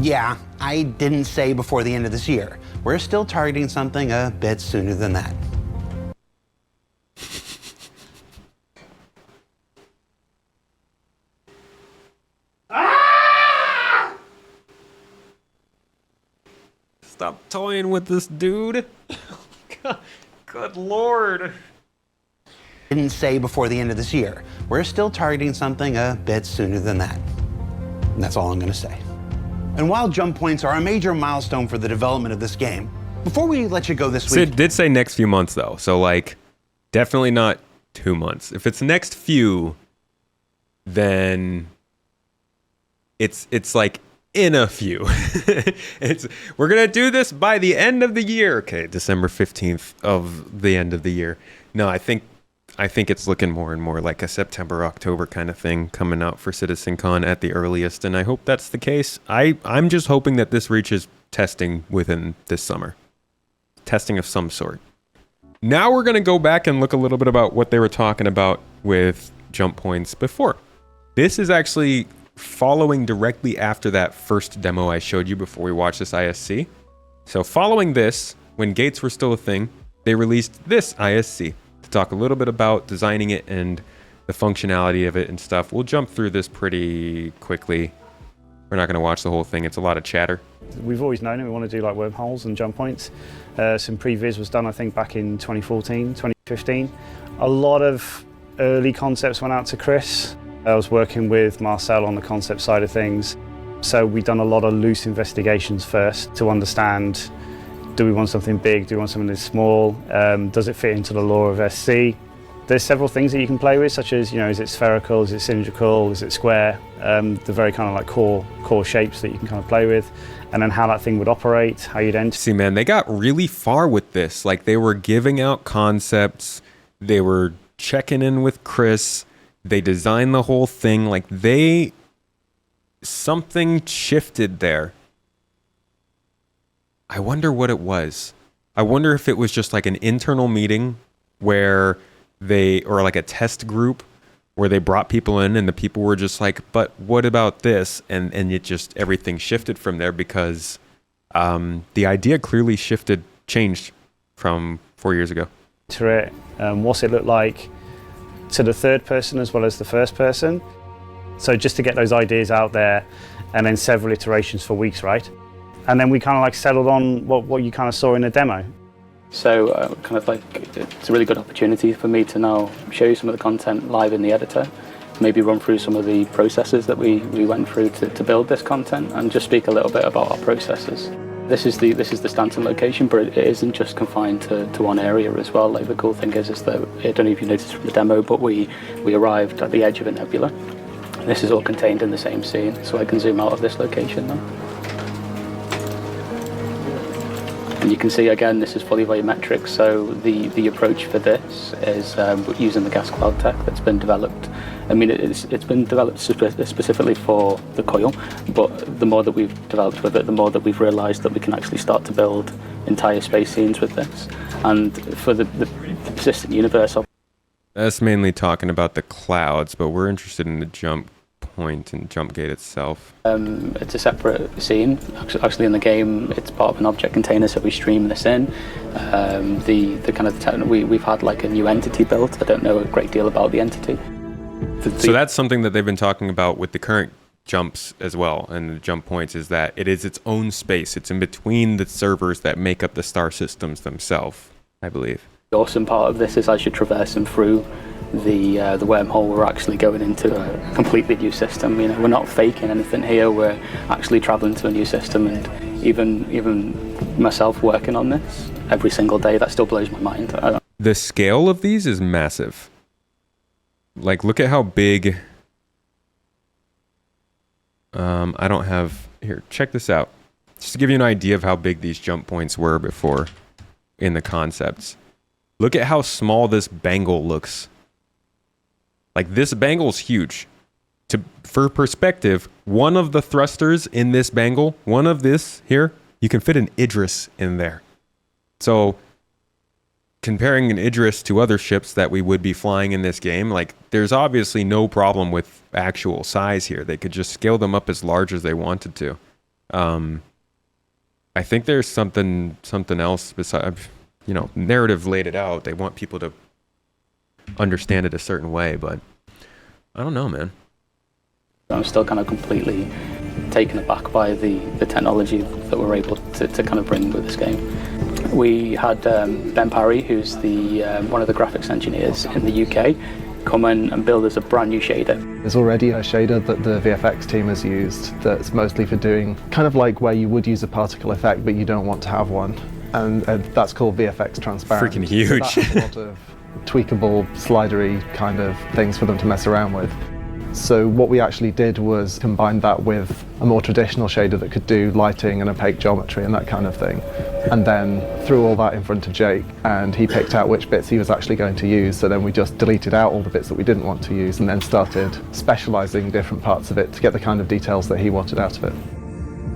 Yeah, I didn't say before the end of this year. We're still targeting something a bit sooner than that. Stop toying with this dude. Good lord. Didn't say before the end of this year. We're still targeting something a bit sooner than that. And that's all I'm going to say. And while jump points are a major milestone for the development of this game, before we let you go this week... Sid did say next few months, though. So, definitely not 2 months. If it's next few, then it's in a few. We're going to do this by the end of the year. Okay, December 15th of the end of the year. No, I think it's looking more and more like a September, October kind of thing coming out for CitizenCon at the earliest, and I hope that's the case. I'm just hoping that this reaches testing within this summer. Testing of some sort. Now we're going to go back and look a little bit about what they were talking about with jump points before. This is actually following directly after that first demo I showed you before we watched this ISC. So following this, when gates were still a thing, they released this ISC to talk a little bit about designing it and the functionality of it and stuff. We'll jump through this pretty quickly. We're not going to watch the whole thing. It's a lot of chatter. We've always known it. We want to do like wormholes and jump points. Some previs was done, I think, back in 2014, 2015. A lot of early concepts went out to Chris. I was working with Marcel on the concept side of things. So we've done a lot of loose investigations first to understand, do we want something big? Do we want something that's small? Does it fit into the lore of SC? There's several things that you can play with, such as, is it spherical, is it cylindrical, is it square? The very kind of like core shapes that you can kind of play with, and then how that thing would operate, how you'd enter. See, man, they got really far with this. Like, they were giving out concepts, they were checking in with Chris, they designed the whole thing. Like, something shifted there. I wonder what it was. I wonder if it was just like an internal meeting where or like a test group where they brought people in and the people were just like, but what about this? And it just, everything shifted from there because the idea clearly changed from 4 years ago. What's it look like to the third person as well as the first person? So just to get those ideas out there, and then several iterations for weeks, right? And then we kind of like settled on what you kind of saw in the demo. So kind of like it's a really good opportunity for me to now show you some of the content live in the editor, maybe run through some of the processes that we went through to build this content, and just speak a little bit about our processes. This is the Stanton location, but it isn't just confined to one area as well. Like, the cool thing is that, I don't know if you noticed from the demo, but we arrived at the edge of a nebula. This is all contained in the same scene, so I can zoom out of this location now. And you can see, again, this is fully volumetric, so the approach for this is using the gas cloud tech that's been developed. I mean, it's been developed specifically for the coil, but the more that we've developed with it, the more that we've realised that we can actually start to build entire space scenes with this. And for the persistent universe... That's mainly talking about the clouds, but we're interested in the jump point and jump gate itself. It's a separate scene. Actually, in the game, it's part of an object container, so we stream this in. We've had like a new entity built. I don't know a great deal about the entity. So that's something that they've been talking about with the current jumps as well, and the jump points, is that it is its own space. It's in between the servers that make up the star systems themselves, I believe. The awesome part of this is, as you're traversing through the wormhole, we're actually going into a completely new system. We're not faking anything here. We're actually traveling to a new system, and even myself working on this every single day, that still blows my mind. The scale of these is massive. Like, look at how big. I don't have here. Check this out, just to give you an idea of how big these jump points were before in the concepts. Look at how small this bangle looks. Like, this bangle's huge. For perspective, one of the thrusters in this bangle, one of this here, you can fit an Idris in there. So, comparing an Idris to other ships that we would be flying in this game, like, there's obviously no problem with actual size here. They could just scale them up as large as they wanted to. I think there's something else besides, narrative laid it out. They want people to understand it a certain way, but I don't know, man. I'm still kind of completely taken aback by the technology that we're able to kind of bring with this game. We had Ben Parry, who's one of the graphics engineers in the UK, come in and build us a brand new shader. There's already a shader that the VFX team has used that's mostly for doing kind of like where you would use a particle effect, but you don't want to have one. And that's called VFX transparent. Freaking huge. So that's a lot of tweakable, slidery kind of things for them to mess around with. So what we actually did was combine that with a more traditional shader that could do lighting and opaque geometry and that kind of thing. And then threw all that in front of Jake, and he picked out which bits he was actually going to use. So then we just deleted out all the bits that we didn't want to use and then started specializing different parts of it to get the kind of details that he wanted out of it.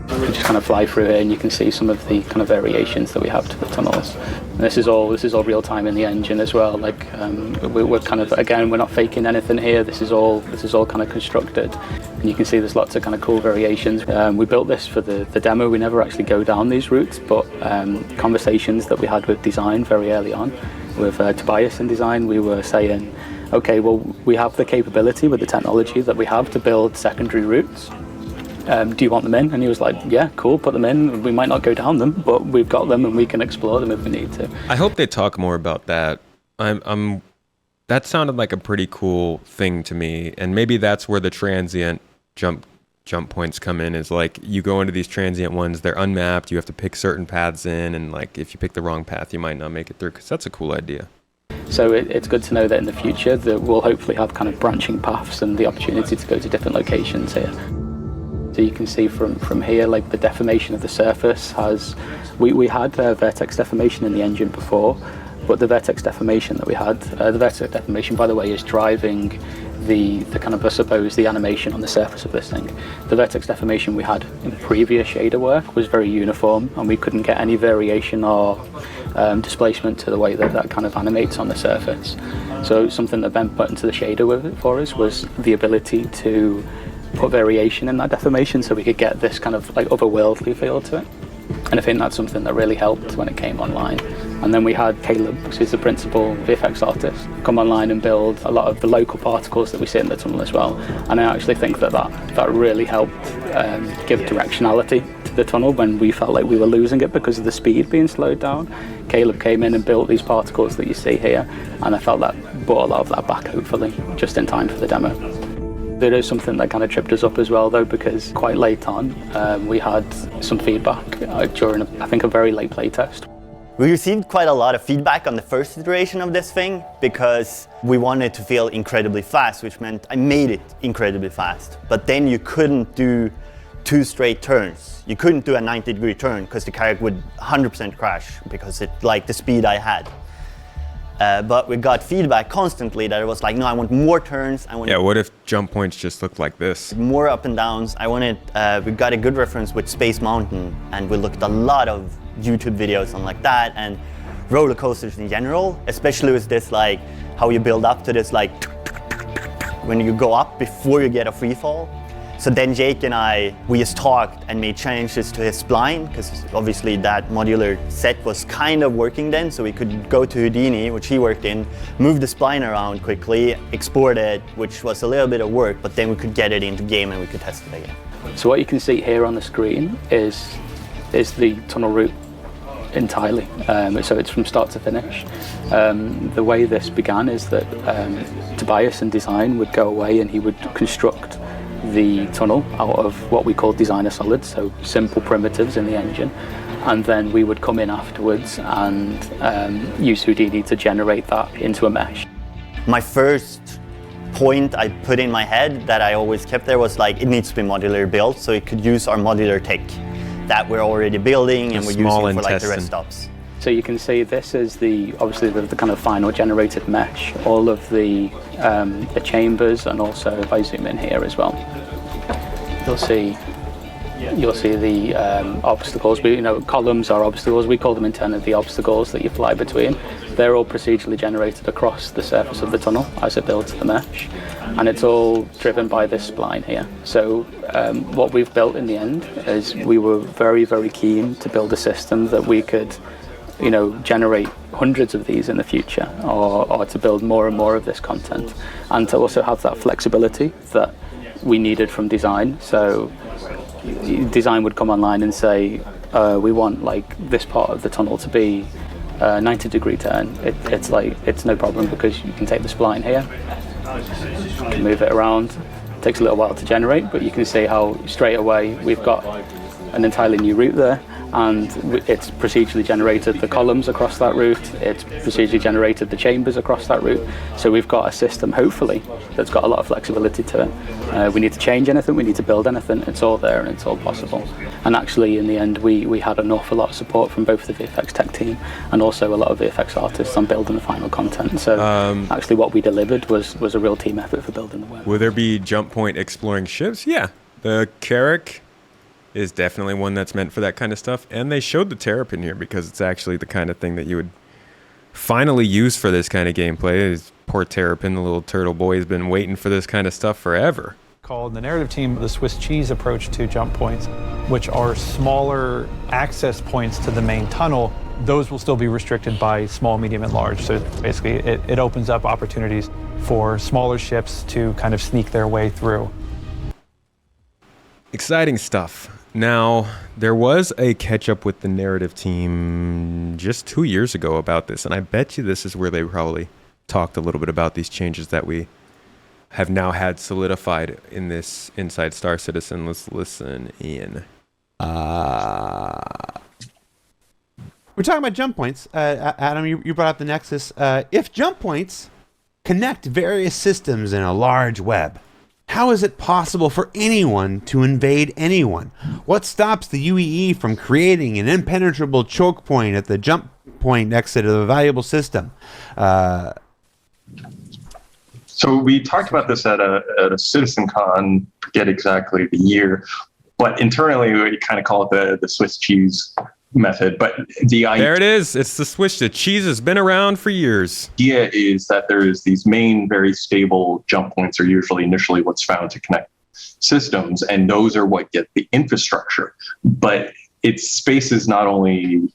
You just kind of fly through it and you can see some of the kind of variations that we have to the tunnels. And this is all real time in the engine as well. Like we're kind of, again, we're not faking anything here. This is all kind of constructed, and you can see there's lots of kind of cool variations. We built this for the demo. We never actually go down these routes, but conversations that we had with design very early on with Tobias in design, we were saying okay, well, we have the capability with the technology that we have to build secondary routes. Do you want them in? And he was like, yeah, cool, put them in. We might not go down them, but we've got them and we can explore them if we need to. I hope they talk more about that. That sounded like a pretty cool thing to me. And maybe that's where the transient jump points come in, is like you go into these transient ones, they're unmapped, you have to pick certain paths in, and like if you pick the wrong path, you might not make it through, because that's a cool idea. So it's good to know that in the future that we'll hopefully have kind of branching paths and the opportunity to go to different locations here. So you can see from here, like the deformation of the surface has, we had vertex deformation in the engine before, but the vertex deformation that we had, the vertex deformation, by the way, is driving the kind of, I suppose, the animation on the surface of this thing. The vertex deformation we had in previous shader work was very uniform, and we couldn't get any variation or displacement to the way that kind of animates on the surface. So something that Ben put into the shader with it for us was the ability to put variation in that deformation so we could get this kind of like otherworldly feel to it. And I think that's something that really helped when it came online. And then we had Caleb, who's the principal VFX artist, come online and build a lot of the local particles that we see in the tunnel as well. And I actually think that really helped give directionality to the tunnel when we felt like we were losing it because of the speed being slowed down. Caleb came in and built these particles that you see here, and I felt that brought a lot of that back, hopefully, just in time for the demo. There is something that kind of tripped us up as well, though, because quite late on, we had some feedback during, I think, a very late playtest. We received quite a lot of feedback on the first iteration of this thing because we wanted it to feel incredibly fast, which meant I made it incredibly fast. But then you couldn't do 2 straight turns. You couldn't do a 90-degree turn because the character would 100% crash because it liked the speed I had. But we got feedback constantly that it was like, no, I want more turns. Yeah, what if jump points just looked like this? More up and downs. We got a good reference with Space Mountain, and we looked at a lot of YouTube videos on like that, and roller coasters in general, especially with this, like how you build up to this, like when you go up before you get a free fall. So then Jake and we just talked and made changes to his spline, because obviously that modular set was kind of working then, so we could go to Houdini, which he worked in, move the spline around quickly, export it, which was a little bit of work, but then we could get it into game and we could test it again. So what you can see here on the screen is the tunnel route entirely. So it's from start to finish. The way this began is that Tobias in design would go away and he would construct the tunnel out of what we call designer solids, so simple primitives in the engine, and then we would come in afterwards and use Houdini to generate that into a mesh. My first point I put in my head that I always kept there was like, it needs to be modular built so it could use our modular tech that we're already building and we're using for like the rest stops. So you can see this is obviously the kind of final generated mesh, all of the chambers, and also if I zoom in here as well, you'll see the obstacles. Columns are obstacles. We call them internally the obstacles that you fly between. They're all procedurally generated across the surface of the tunnel as it builds the mesh, and it's all driven by this spline here. So what we've built in the end is we were very, very keen to build a system that we could generate hundreds of these in the future, or to build more and more of this content, and to also have that flexibility that we needed from design. So design would come online and say, we want like this part of the tunnel to be a 90-degree turn. It's no problem because you can take the spline here, you can move it around. It takes a little while to generate, but you can see how straight away we've got an entirely new route there. And it's procedurally generated the columns across that route, it's procedurally generated the chambers across that route. So we've got a system, hopefully, that's got a lot of flexibility to it. We need to change anything, we need to build anything, it's all there and it's all possible. And actually, in the end, we had an awful lot of support from both the VFX tech team and also a lot of VFX artists on building the final content. So actually what we delivered was a real team effort for building the work. Will there be jump point exploring ships? Yeah, the Carrack is definitely one that's meant for that kind of stuff. And they showed the Terrapin here because it's actually the kind of thing that you would finally use for this kind of gameplay. Poor Terrapin, the little turtle boy, has been waiting for this kind of stuff forever. Called the narrative team the Swiss cheese approach to jump points, which are smaller access points to the main tunnel those will still be restricted by small, medium, and large. So basically, it opens up opportunities for smaller ships to kind of sneak their way through. Exciting stuff. Now, there was a catch-up with the narrative team just 2 years ago about this, and I bet you this is where they probably talked a little bit about these changes that we have now had solidified in this Inside Star Citizen. Let's listen in. We're talking about jump points. Adam, you brought up the Nexus. If jump points connect various systems in a large web, how is it possible for anyone to invade anyone? What stops the UEE from creating an impenetrable choke point at the jump point exit of a valuable system? So we talked about this at a CitizenCon, forget exactly the year, but internally we kind of call it the Swiss cheese method. But there it is. It's the Swiss. The cheese has been around for years. The idea is that there is these main, very stable jump points are usually initially what's found to connect systems, and those are what get the infrastructure. But its space is not only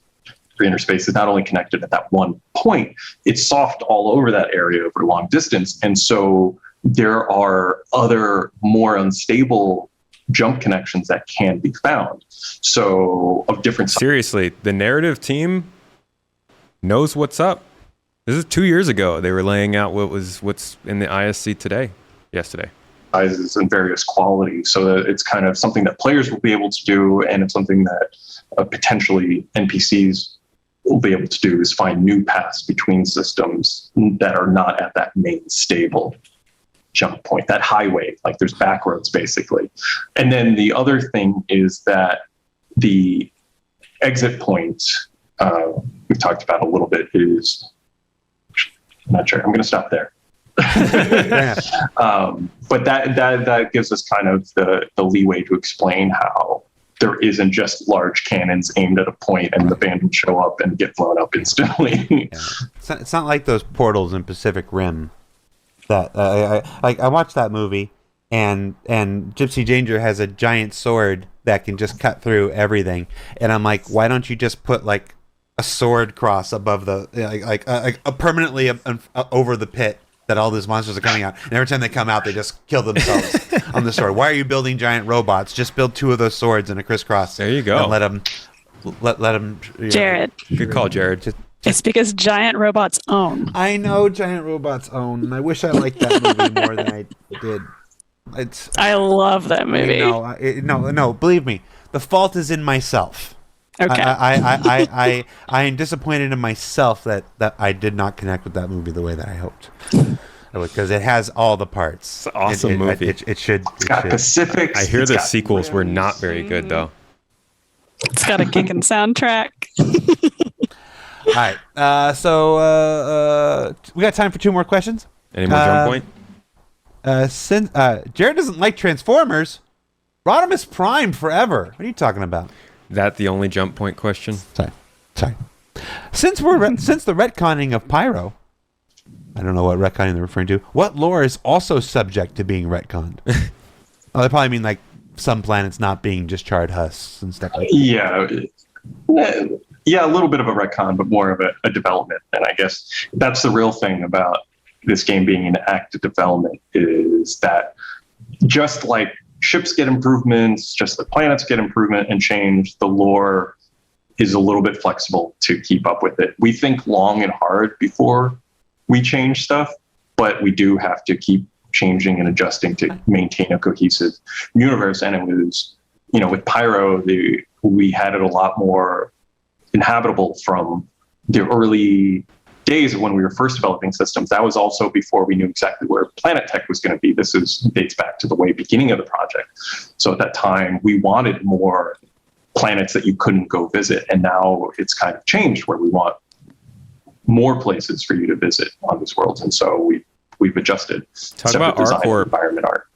inner space is not only connected at that one point, it's soft all over that area over a long distance. And so there are other more unstable jump connections that can be found. So of different Seriously, the narrative team knows what's up. This is 2 years ago. They were laying out what's in the ISC yesterday. Sizes and various qualities, so that it's kind of something that players will be able to do, and it's something that potentially NPCs will be able to do is find new paths between systems that are not at that main stable jump point, that highway, like there's back roads basically. And then the other thing is that the exit point we've talked about a little bit is, I'm not sure, I'm going to stop there. But that gives us kind of the leeway to explain how there isn't just large cannons aimed at a point and the bandits show up and get blown up instantly. It's not like those portals in Pacific Rim. That I watched that movie, and Gypsy Danger has a giant sword that can just cut through everything, and I'm like, why don't you just put like a sword cross above the permanently over the pit that all these monsters are coming out, and every time they come out, they just kill themselves on the sword. Why are you building giant robots? Just build two of those swords in a crisscross. There you go. And let them. Jared. Good call, Jared. It's because giant robots own. I know giant robots own, and I wish I liked that movie more than I did. I love that movie. No, believe me, the fault is in myself. Okay. I am disappointed in myself that I did not connect with that movie the way that I hoped. Because it has all the parts. It's an awesome movie. It should. Pacific. I hear the sequels were not very good though. It's got a kicking soundtrack. All right. So we got time for two more questions. Any more jump point? Since Jared doesn't like Transformers, Rodimus Prime forever. What are you talking about? That the only jump point question? Sorry. Since the retconning of Pyro, I don't know what retconning they're referring to. What lore is also subject to being retconned? They probably mean like some planets not being just charred husks and stuff like that. Yeah, a little bit of a retcon, but more of a development. And I guess that's the real thing about this game being in active development, is that just like ships get improvements, just like planets get improvement and change, the lore is a little bit flexible to keep up with it. We think long and hard before we change stuff, but we do have to keep changing and adjusting to maintain a cohesive universe. And it was, with Pyro, we had it a lot more inhabitable from the early days of when we were first developing systems. That was also before we knew exactly where Planet Tech was going to be. This dates back to the way beginning of the project. So at that time, we wanted more planets that you couldn't go visit. And now it's kind of changed, where we want more places for you to visit on these worlds. And so we've adjusted. Talk about ARCor environment art.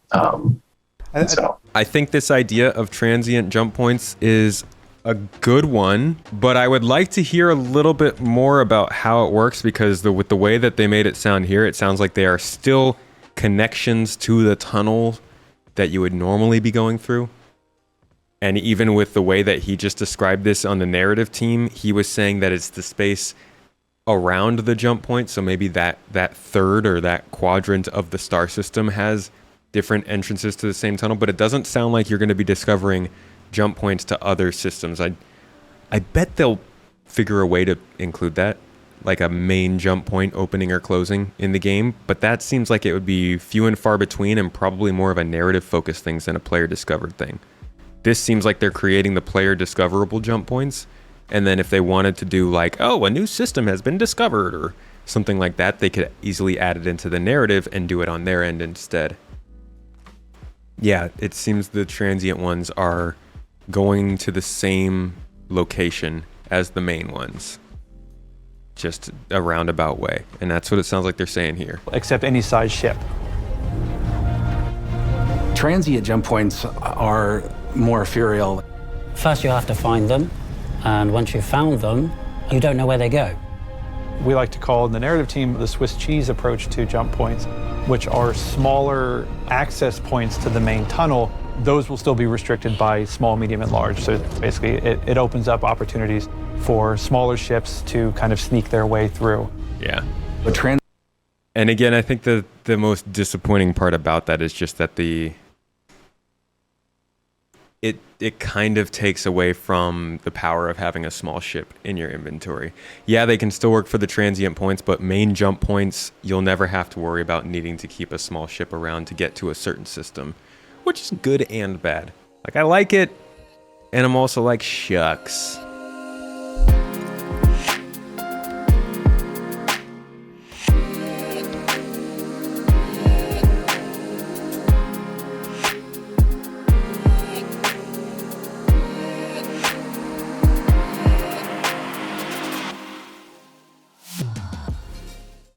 I think this idea of transient jump points is a good one, but I would like to hear a little bit more about how it works, because with the way that they made it sound here, it sounds like they are still connections to the tunnel that you would normally be going through. And even with the way that he just described this on the narrative team, he was saying that it's the space around the jump point. So maybe that third or that quadrant of the star system has different entrances to the same tunnel, but it doesn't sound like you're going to be discovering jump points to other systems. I bet they'll figure a way to include that, like a main jump point opening or closing in the game, but that seems like it would be few and far between and probably more of a narrative focused thing than a player discovered thing. This seems like they're creating the player discoverable jump points, and then if they wanted to do like, oh, a new system has been discovered or something like that, they could easily add it into the narrative and do it on their end instead. Yeah, it seems the transient ones are going to the same location as the main ones, just a roundabout way, and that's what it sounds like they're saying here. Except any size ship. Transient jump points are more ethereal. First, you have to find them, and once you've found them, you don't know where they go. We like to call in the narrative team the Swiss cheese approach to jump points, which are smaller access points to the main tunnel. Those will still be restricted by small, medium, and large. So basically, it opens up opportunities for smaller ships to kind of sneak their way through. Yeah. And again, I think the most disappointing part about that is just that it kind of takes away from the power of having a small ship in your inventory. Yeah, they can still work for the transient points, but main jump points, you'll never have to worry about needing to keep a small ship around to get to a certain system, which is good and bad. Like, I like it, and I'm also like, shucks.